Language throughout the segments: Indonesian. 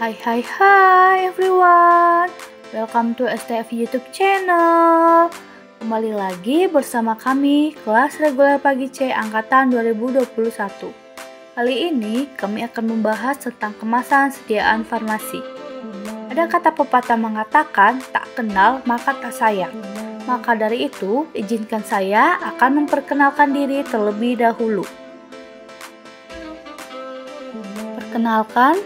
Hai everyone, welcome to STF YouTube channel. Kembali lagi bersama kami kelas reguler pagi C angkatan 2021. Kali ini kami akan membahas tentang kemasan sediaan farmasi. Ada kata pepatah mengatakan tak kenal maka tak sayang. Maka dari itu, izinkan saya akan memperkenalkan diri terlebih dahulu. Perkenalkan,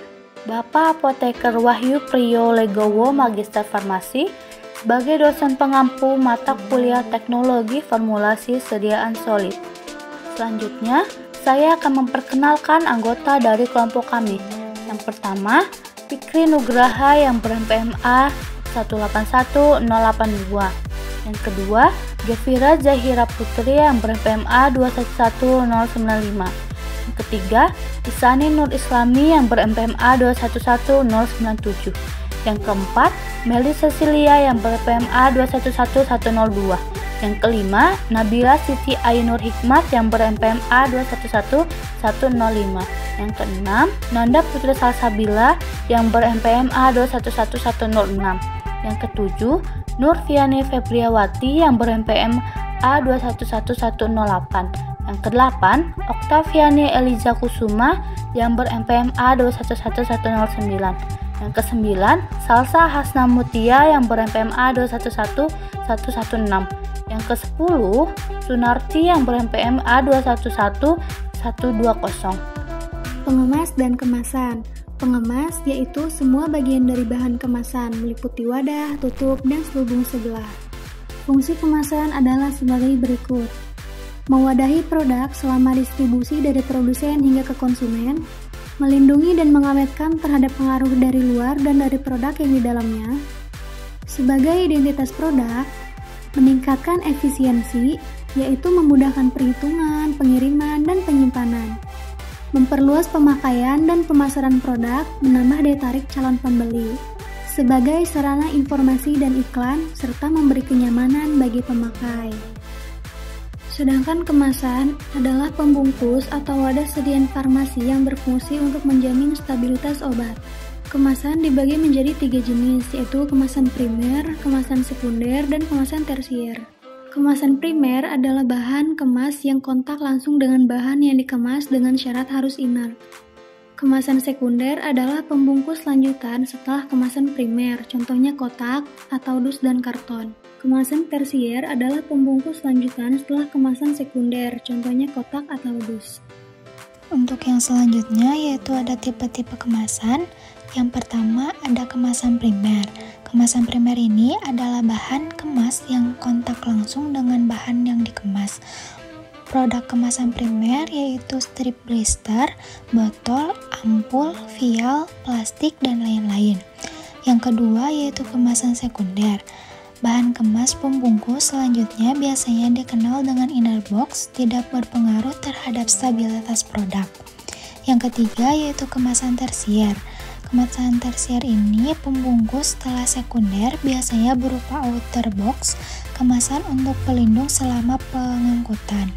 Bapak Apoteker Wahyu Priyo Legowo Magister Farmasi sebagai dosen pengampu mata kuliah Teknologi Formulasi Sediaan Solid. Selanjutnya, saya akan memperkenalkan anggota dari kelompok kami. Yang pertama, Fikri Nugraha yang ber-MPMA 181082. Yang kedua, Gevira Zahira Putri yang ber-MPMA 211095. Yang ketiga, Isani Nur Islami yang ber-MPMA 211097. Yang keempat, Meli Cecilia yang ber-MPMA 211102. Yang kelima, Nabila Siti Ainur Hikmat yang ber-MPMA 211105. Yang keenam, Nanda Putri Salsabila yang ber-MPMA 211106. Yang ketujuh, Nur Fiani Febriawati yang ber-MPMA 211108. Yang kedelapan, Oktaviani Eliza Kusuma yang ber-MPMA 211109. Yang kesembilan, Salsa Hasna Mutia yang ber-MPMA 211116. Yang kesepuluh, Sunarti yang ber-MPMA 211120. Pengemas dan kemasan. Pengemas yaitu semua bagian dari bahan kemasan meliputi wadah, tutup, dan selubung sebelah. Fungsi kemasan adalah sebagai berikut. Mewadahi produk selama distribusi dari produsen hingga ke konsumen, melindungi dan mengawetkan terhadap pengaruh dari luar dan dari produk yang di dalamnya. Sebagai identitas produk, meningkatkan efisiensi, yaitu memudahkan perhitungan, pengiriman, dan penyimpanan. Memperluas pemakaian dan pemasaran produk, menambah daya tarik calon pembeli. Sebagai sarana informasi dan iklan, serta memberi kenyamanan bagi pemakai. Sedangkan kemasan adalah pembungkus atau wadah sediaan farmasi yang berfungsi untuk menjamin stabilitas obat. Kemasan dibagi menjadi 3 jenis, yaitu kemasan primer, kemasan sekunder, dan kemasan tersier. Kemasan primer adalah bahan kemas yang kontak langsung dengan bahan yang dikemas dengan syarat harus inert. Kemasan sekunder adalah pembungkus lanjutan setelah kemasan primer, contohnya kotak atau dus dan karton. Kemasan tersier adalah pembungkus lanjutan setelah kemasan sekunder, contohnya kotak atau dus. Untuk yang selanjutnya yaitu ada tipe-tipe kemasan. Yang pertama ada kemasan primer. Kemasan primer ini adalah bahan kemas yang kontak langsung dengan bahan yang dikemas. Produk kemasan primer yaitu strip blister, botol, ampul, vial, plastik, dan lain-lain. Yang kedua yaitu kemasan sekunder. Bahan kemas pembungkus selanjutnya biasanya dikenal dengan inner box, tidak berpengaruh terhadap stabilitas produk. Yang ketiga yaitu kemasan tersier. Kemasan tersier ini pembungkus setelah sekunder biasanya berupa outer box, kemasan untuk pelindung selama pengangkutan.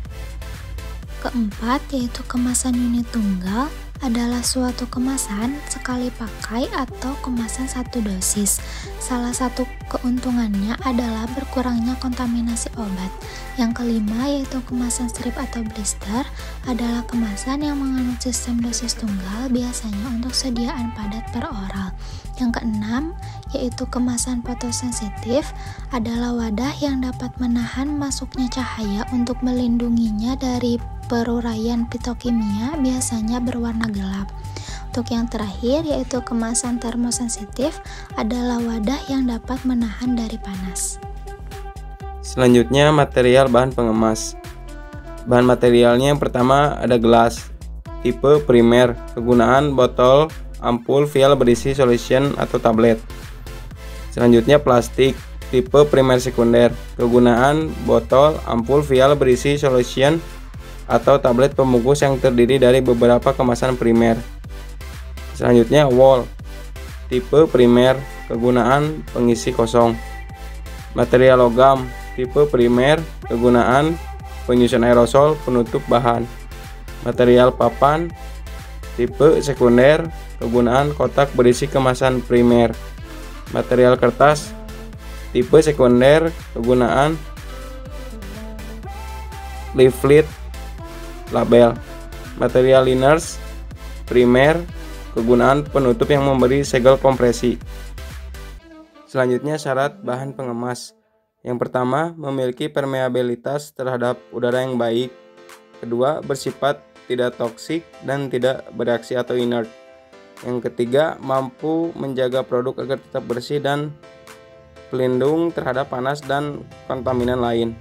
Keempat yaitu kemasan unit tunggal adalah suatu kemasan sekali pakai atau kemasan satu dosis. Salah satu keuntungannya adalah berkurangnya kontaminasi obat. Yang kelima yaitu kemasan strip atau blister adalah kemasan yang mengandung sistem dosis tunggal biasanya untuk sediaan padat per oral. Yang keenam yaitu kemasan fotosensitif adalah wadah yang dapat menahan masuknya cahaya untuk melindunginya dari peruraian fitokimia biasanya berwarna gelap. Untuk yang terakhir yaitu kemasan termosensitif adalah wadah yang dapat menahan dari panas. Selanjutnya material bahan pengemas. Bahan materialnya yang pertama ada gelas tipe primer, kegunaan botol, ampul, vial berisi solution atau tablet. Selanjutnya plastik tipe primer sekunder, kegunaan botol, ampul, vial berisi solution atau tablet pembungkus yang terdiri dari beberapa kemasan primer. Selanjutnya wall tipe primer, kegunaan pengisi kosong. Material logam tipe primer, kegunaan penyusun aerosol penutup bahan. Material papan tipe sekunder, kegunaan kotak berisi kemasan primer. Material kertas tipe sekunder, kegunaan leaflet, label. Material liners primer, kegunaan penutup yang memberi segel kompresi. Selanjutnya syarat bahan pengemas. Yang pertama, memiliki permeabilitas terhadap udara yang baik. Kedua, bersifat tidak toksik dan tidak bereaksi atau inert. Yang ketiga, mampu menjaga produk agar tetap bersih dan pelindung terhadap panas dan kontaminan lain.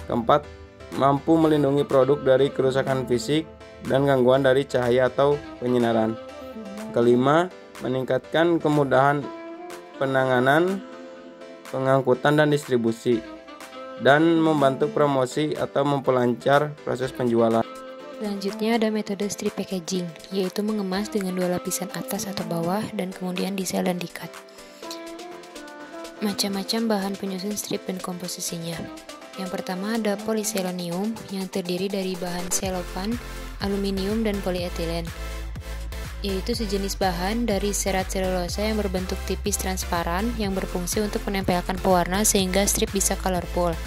Keempat, mampu melindungi produk dari kerusakan fisik dan gangguan dari cahaya atau penyinaran. Kelima, meningkatkan kemudahan penanganan, pengangkutan dan distribusi, dan membantu promosi atau memperlancar proses penjualan. Selanjutnya ada metode strip packaging, yaitu mengemas dengan 2 lapisan atas atau bawah dan kemudian disel dan dikat. Macam-macam bahan penyusun strip dan komposisinya. Yang pertama ada poliselonium yang terdiri dari bahan selofan, aluminium, dan polyethylene, yaitu sejenis bahan dari serat selulosa yang berbentuk tipis transparan yang berfungsi untuk menempelkan pewarna sehingga strip bisa colorful.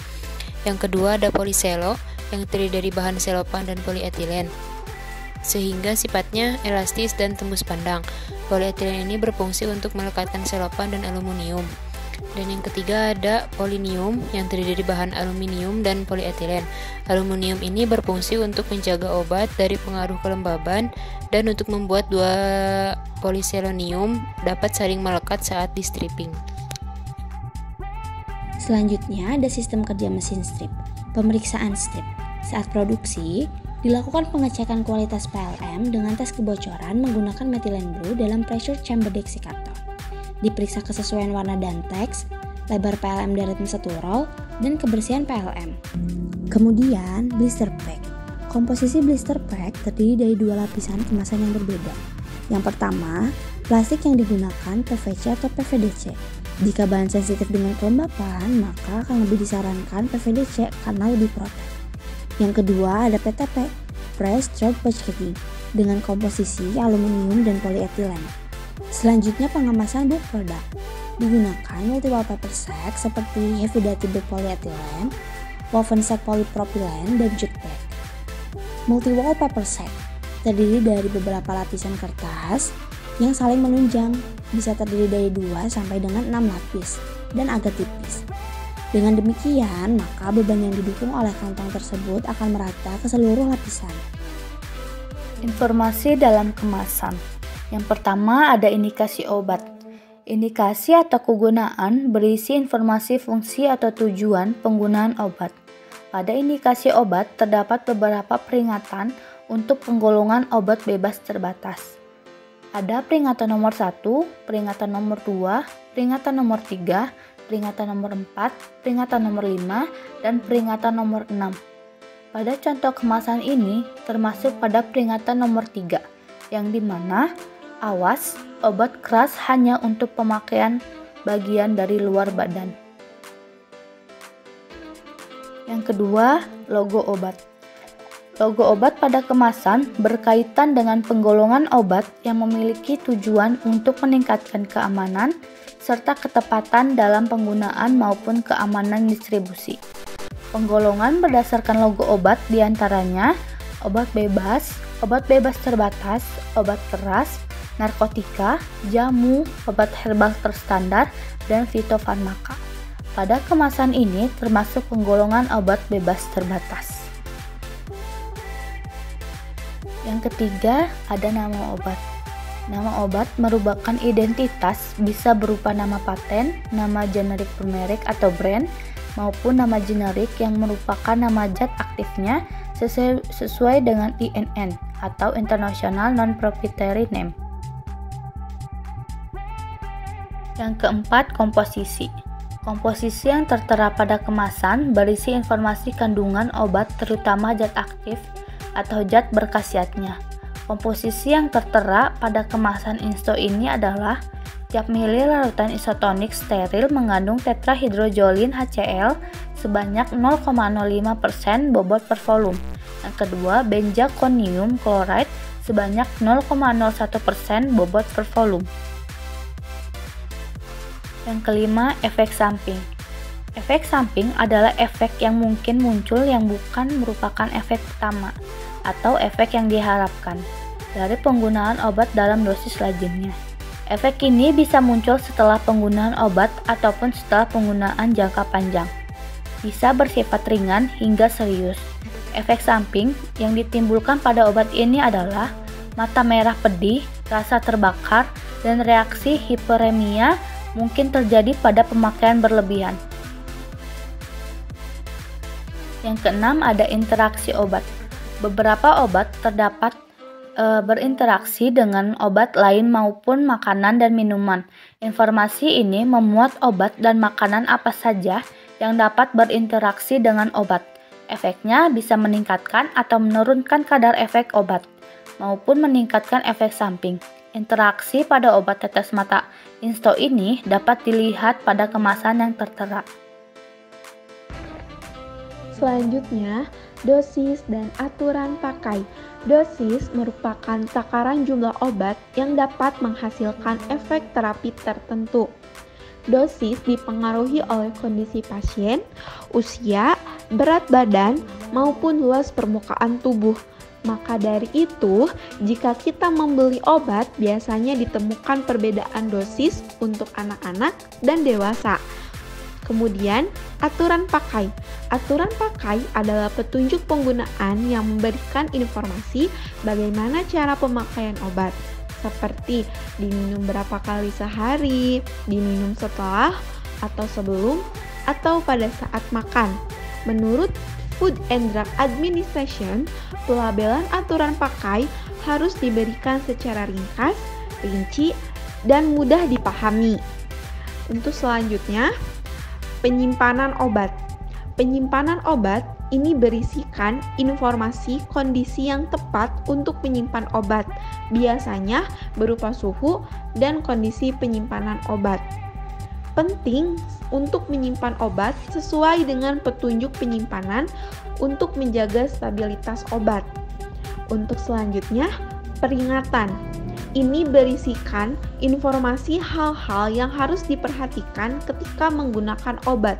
Yang kedua ada poliselo yang terdiri dari bahan selofan dan polyethylene, sehingga sifatnya elastis dan tembus pandang. Polyethylene ini berfungsi untuk melekatkan selofan dan aluminium. Dan yang ketiga ada polinium yang terdiri dari bahan aluminium dan polyethylene. Aluminium ini berfungsi untuk menjaga obat dari pengaruh kelembaban dan untuk membuat 2 poliselonium dapat saling melekat saat di stripping. Selanjutnya ada sistem kerja mesin strip. Pemeriksaan strip. Saat produksi, dilakukan pengecekan kualitas PLM dengan tes kebocoran menggunakan methylene blue dalam pressure chamber deksikator. Diperiksa kesesuaian warna dan teks, lebar PLM dari ritme 1 roll, dan kebersihan PLM. Kemudian, blister pack. Komposisi blister pack terdiri dari 2 lapisan kemasan yang berbeda. Yang pertama, plastik yang digunakan PVC atau PVDC. Jika bahan sensitif dengan kelembapan, maka akan lebih disarankan PVDC karena lebih protek. Yang kedua ada PTP, Press Through Packaging, dengan komposisi aluminium dan polyethylene. Selanjutnya pengemasan bulk product. Digunakan multi-wallpaper sack seperti heavy duty bulk polyethylene, woven sack polypropylene, dan jute bag. Multi-wallpaper sack terdiri dari beberapa lapisan kertas yang saling menunjang, bisa terdiri dari 2 sampai dengan 6 lapis dan agak tipis. Dengan demikian, maka beban yang didukung oleh kantong tersebut akan merata ke seluruh lapisan. Informasi dalam kemasan. Yang pertama ada indikasi obat. Indikasi atau kegunaan berisi informasi fungsi atau tujuan penggunaan obat. Pada indikasi obat terdapat beberapa peringatan untuk penggolongan obat bebas terbatas. Ada peringatan nomor 1, peringatan nomor 2, peringatan nomor 3, peringatan nomor 4, peringatan nomor 5, dan peringatan nomor 6. Pada contoh kemasan ini termasuk pada peringatan nomor 3, yang dimana awas, obat keras hanya untuk pemakaian bagian dari luar badan. Yang kedua, logo obat. Logo obat pada kemasan berkaitan dengan penggolongan obat yang memiliki tujuan untuk meningkatkan keamanan serta ketepatan dalam penggunaan maupun keamanan distribusi. Penggolongan berdasarkan logo obat diantaranya obat bebas terbatas, obat keras, narkotika, jamu, obat herbal terstandar, dan fitofarmaka. Pada kemasan ini termasuk penggolongan obat bebas terbatas. Yang ketiga, ada nama obat. Nama obat merupakan identitas, bisa berupa nama paten, nama generik pemerek atau brand, maupun nama generik yang merupakan nama zat aktifnya sesuai dengan INN atau International Non-Proprietary Name. Yang keempat, komposisi. Komposisi yang tertera pada kemasan berisi informasi kandungan obat terutama zat aktif atau zat berkhasiatnya. Komposisi yang tertera pada kemasan insto ini adalah tiap mili larutan isotonik steril mengandung tetrahydrojolin HCl sebanyak 0,05% bobot per volume. Yang kedua, benzalkonium chloride sebanyak 0,01% bobot per volume. Yang kelima, efek samping. Efek samping adalah efek yang mungkin muncul yang bukan merupakan efek utama atau efek yang diharapkan dari penggunaan obat dalam dosis lazimnya. Efek ini bisa muncul setelah penggunaan obat ataupun setelah penggunaan jangka panjang. Bisa bersifat ringan hingga serius. Efek samping yang ditimbulkan pada obat ini adalah mata merah pedih, rasa terbakar, dan reaksi hiperemia mungkin terjadi pada pemakaian berlebihan. Yang keenam, ada interaksi obat. Beberapa obat terdapat berinteraksi dengan obat lain maupun makanan dan minuman. Informasi ini memuat obat dan makanan apa saja yang dapat berinteraksi dengan obat. Efeknya bisa meningkatkan atau menurunkan kadar efek obat, maupun meningkatkan efek samping. Interaksi pada obat tetes mata Insto ini dapat dilihat pada kemasan yang tertera. Selanjutnya, dosis dan aturan pakai. Dosis merupakan takaran jumlah obat yang dapat menghasilkan efek terapi tertentu. Dosis dipengaruhi oleh kondisi pasien, usia, berat badan, maupun luas permukaan tubuh. Maka dari itu, jika kita membeli obat, biasanya ditemukan perbedaan dosis untuk anak-anak dan dewasa. Kemudian, aturan pakai. Aturan pakai adalah petunjuk penggunaan yang memberikan informasi bagaimana cara pemakaian obat, seperti diminum berapa kali sehari, diminum setelah atau sebelum, atau pada saat makan. Menurut Food and Drug Administration, pelabelan aturan pakai harus diberikan secara ringkas, rinci, dan mudah dipahami. Untuk selanjutnya, penyimpanan obat. Penyimpanan obat ini berisikan informasi kondisi yang tepat untuk menyimpan obat, biasanya berupa suhu dan kondisi penyimpanan obat. Penting untuk menyimpan obat sesuai dengan petunjuk penyimpanan untuk menjaga stabilitas obat. Untuk selanjutnya, peringatan. Ini berisikan informasi hal-hal yang harus diperhatikan ketika menggunakan obat.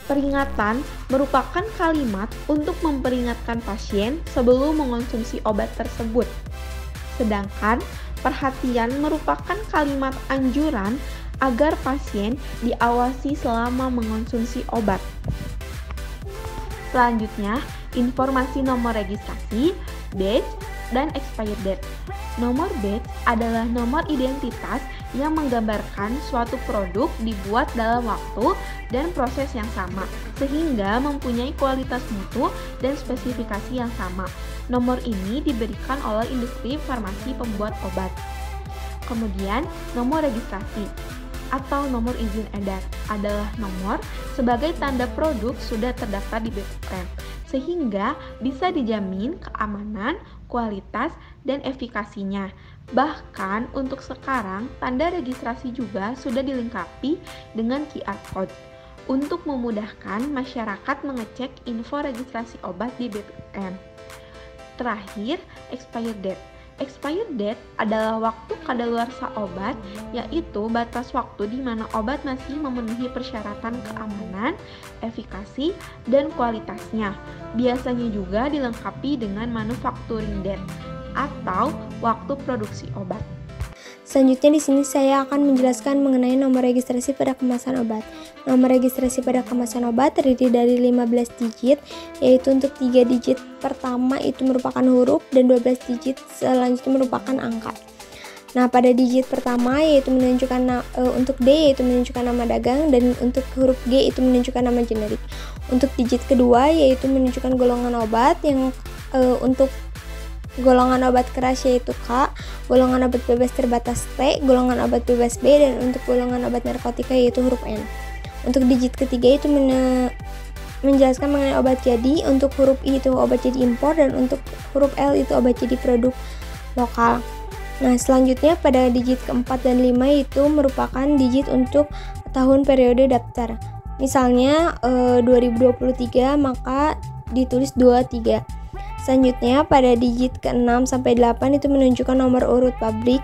Peringatan merupakan kalimat untuk memperingatkan pasien sebelum mengonsumsi obat tersebut. Sedangkan perhatian merupakan kalimat anjuran agar pasien diawasi selama mengonsumsi obat. Selanjutnya, informasi nomor registrasi, batch, dan expired date. Nomor batch adalah nomor identitas yang menggambarkan suatu produk dibuat dalam waktu dan proses yang sama, sehingga mempunyai kualitas mutu dan spesifikasi yang sama. Nomor ini diberikan oleh industri farmasi pembuat obat. Kemudian, nomor registrasi atau nomor izin edar adalah nomor sebagai tanda produk sudah terdaftar di BPOM, sehingga bisa dijamin keamanan, kualitas, dan efikasinya. Bahkan untuk sekarang, tanda registrasi juga sudah dilengkapi dengan QR Code untuk memudahkan masyarakat mengecek info registrasi obat di BPOM. Terakhir, expired date. Expired date adalah waktu kadaluarsa obat, yaitu batas waktu di mana obat masih memenuhi persyaratan keamanan, efikasi, dan kualitasnya. Biasanya juga dilengkapi dengan manufacturing date atau waktu produksi obat. Selanjutnya di sini saya akan menjelaskan mengenai nomor registrasi pada kemasan obat. Nomor registrasi pada kemasan obat terdiri dari 15 digit, yaitu untuk 3 digit pertama itu merupakan huruf dan 12 digit selanjutnya merupakan angka. Nah, pada digit pertama yaitu menunjukkan untuk D yaitu menunjukkan nama dagang, dan untuk huruf G itu menunjukkan nama generik. Untuk digit kedua yaitu menunjukkan golongan obat, yang untuk golongan obat keras yaitu K, golongan obat bebas terbatas T, golongan obat bebas B, dan untuk golongan obat narkotika yaitu huruf N. Untuk digit ketiga itu menjelaskan mengenai obat jadi, untuk huruf I itu obat jadi impor, dan untuk huruf L itu obat jadi produk lokal. Nah, selanjutnya pada digit keempat dan 5 itu merupakan digit untuk tahun periode daftar. Misalnya 2023 maka ditulis 23. Selanjutnya pada digit ke-6 sampai 8 itu menunjukkan nomor urut pabrik.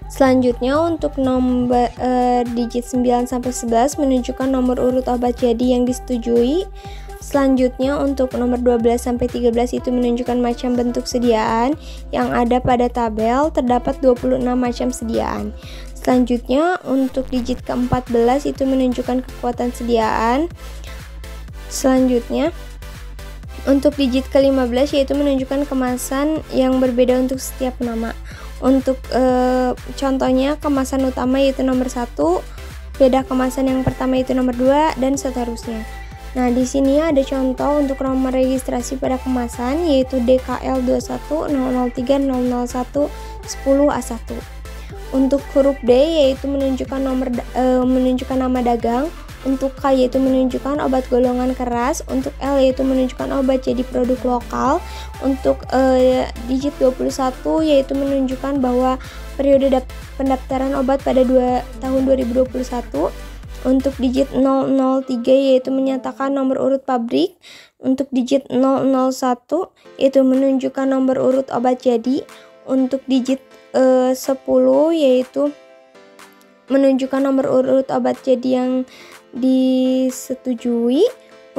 Selanjutnya untuk nomor digit 9 sampai 11 menunjukkan nomor urut obat jadi yang disetujui. Selanjutnya untuk nomor 12 sampai 13 itu menunjukkan macam bentuk sediaan yang ada pada tabel, terdapat 26 macam sediaan. Selanjutnya untuk digit ke-14 itu menunjukkan kekuatan sediaan. Selanjutnya untuk digit ke-15 yaitu menunjukkan kemasan yang berbeda untuk setiap nama. Untuk contohnya kemasan utama yaitu nomor 1, beda kemasan yang pertama itu nomor 2 dan seterusnya. Nah, di sini ada contoh untuk nomor registrasi pada kemasan yaitu DKL 210030010A1. Untuk huruf D yaitu menunjukkan menunjukkan nama dagang. Untuk K yaitu menunjukkan obat golongan keras. Untuk L yaitu menunjukkan obat jadi produk lokal. Untuk digit 21 yaitu menunjukkan bahwa periode pendaftaran obat pada tahun 2021. Untuk digit 003 yaitu menyatakan nomor urut pabrik. Untuk digit 001 yaitu menunjukkan nomor urut obat jadi. Untuk digit 10 yaitu menunjukkan nomor urut obat jadi yang disetujui.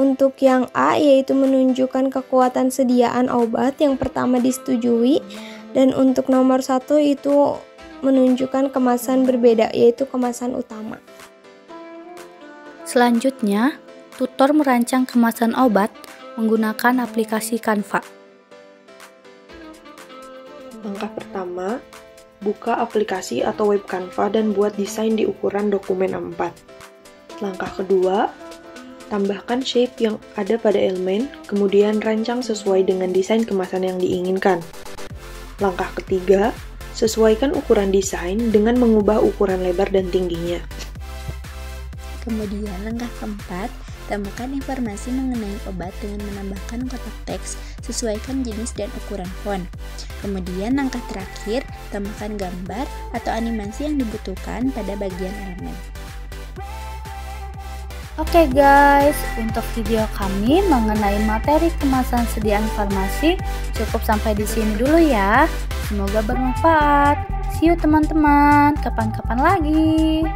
Untuk yang A yaitu menunjukkan kekuatan sediaan obat yang pertama disetujui. Dan untuk nomor 1 itu menunjukkan kemasan berbeda yaitu kemasan utama. Selanjutnya, tutor merancang kemasan obat menggunakan aplikasi Canva. Langkah pertama, buka aplikasi atau web Canva dan buat desain di ukuran dokumen A4. Langkah kedua, tambahkan shape yang ada pada elemen, kemudian rancang sesuai dengan desain kemasan yang diinginkan. Langkah ketiga, sesuaikan ukuran desain dengan mengubah ukuran lebar dan tingginya. Kemudian langkah keempat, tambahkan informasi mengenai obat dengan menambahkan kotak teks, sesuaikan jenis dan ukuran font. Kemudian langkah terakhir, tambahkan gambar atau animasi yang dibutuhkan pada bagian elemen. Oke guys, untuk video kami mengenai materi kemasan sediaan farmasi cukup sampai di sini dulu ya. Semoga bermanfaat. See you teman-teman, kapan-kapan lagi.